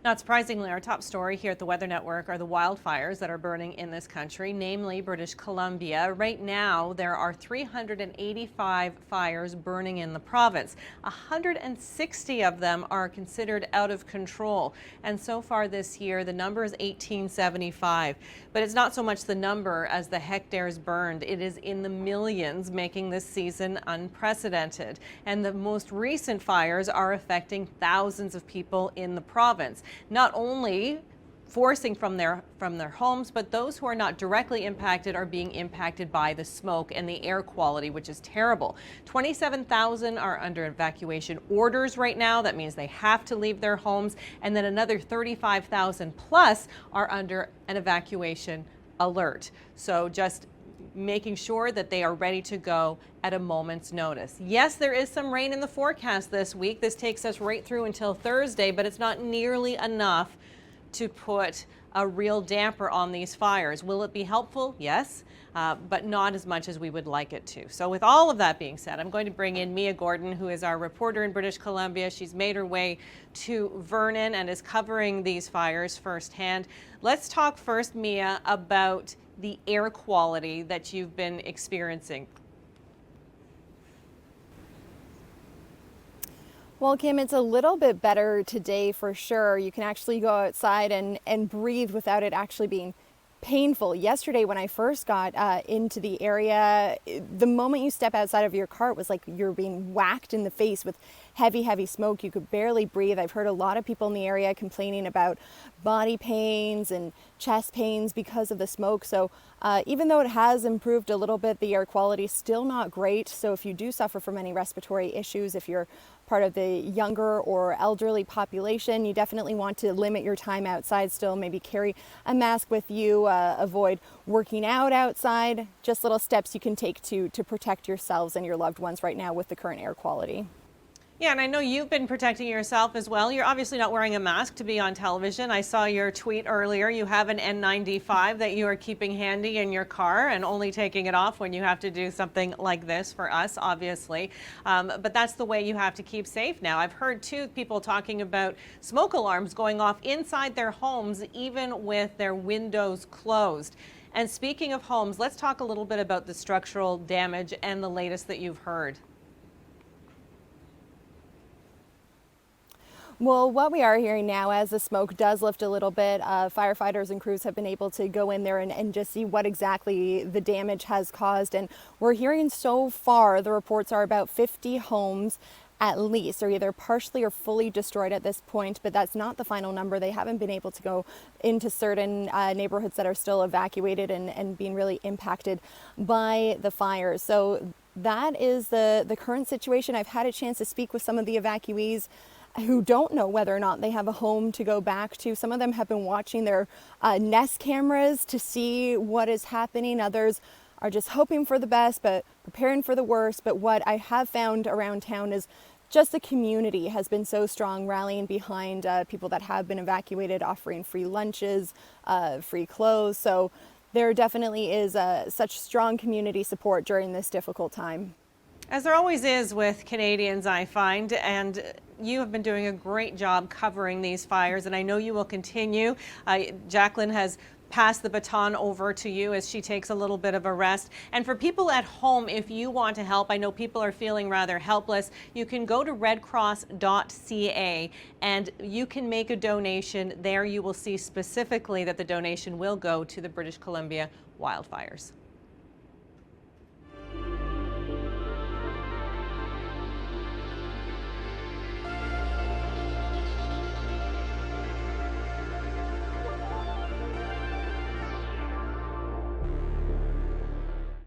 Not surprisingly, our top story here at the Weather Network are the wildfires that are burning in this country, namely British Columbia. Right now, there are 385 fires burning in the province. 160 of them are considered out of control. And so far this year, the number is 1875. But it's not so much the number as the hectares burned. It is in the millions, making this season unprecedented. And the most recent fires are affecting thousands of people in the province. Not only forcing from their homes, but those who are not directly impacted are being impacted by the smoke and the air quality, which is terrible. 27,000 are under evacuation orders right now. That means they have to leave their homes. And then another 35,000 plus are under an evacuation alert. So just making sure that they are ready to go at a moment's notice. Yes, there is some rain in the forecast this week. This takes us right through until Thursday, but it's not nearly enough to put a real damper on these fires. Will it be helpful? Yes, but not as much as we would like it to. So with all of that being said, I'm going to bring in Mia Gordon, who is our reporter in British Columbia. She's made her way to Vernon and is covering these fires firsthand. Let's talk first, Mia, about the air quality that you've been experiencing. Well, Kim, it's a little bit better today for sure. You can actually go outside and breathe without it actually being painful. Yesterday, when I first got into the area, the moment you step outside of your car, it was like you're being whacked in the face with heavy smoke. You could barely breathe. I've heard a lot of people in the area complaining about body pains and chest pains because of the smoke. So even though it has improved a little bit, the air quality is still not great. So if you do suffer from any respiratory issues, if you're part of the younger or elderly population, you definitely want to limit your time outside still. Maybe carry a mask with you, avoid working out outside. Just little steps you can take to protect yourselves and your loved ones right now with the current air quality. Yeah, and I know you've been protecting yourself as well. You're obviously not wearing a mask to be on television. I saw your tweet earlier. You have an N95 that you are keeping handy in your car and only taking it off when you have to do something like this for us, obviously. But that's the way you have to keep safe now. I've heard, too, people talking about smoke alarms going off inside their homes, even with their windows closed. And speaking of homes, let's talk a little bit about the structural damage and the latest that you've heard. Well, what we are hearing now, as the smoke does lift a little bit, firefighters and crews have been able to go in there and just see what exactly the damage has caused. And we're hearing so far, the reports are about 50 homes at least are either partially or fully destroyed at this point, but that's not the final number. They haven't been able to go into certain neighborhoods that are still evacuated and being really impacted by the fires. So that is the current situation. I've had a chance to speak with some of the evacuees who don't know whether or not they have a home to go back to. Some of them have been watching their Nest cameras to see what is happening. Others are just hoping for the best, but preparing for the worst. But what I have found around town is just the community has been so strong, rallying behind people that have been evacuated, offering free lunches, free clothes. So there definitely is such strong community support during this difficult time. As there always is with Canadians, I find, and you have been doing a great job covering these fires, and I know you will continue. Jacqueline has passed the baton over to you as she takes a little bit of a rest. And for people at home, if you want to help, I know people are feeling rather helpless, you can go to redcross.ca and you can make a donation. There you will see specifically that the donation will go to the British Columbia wildfires.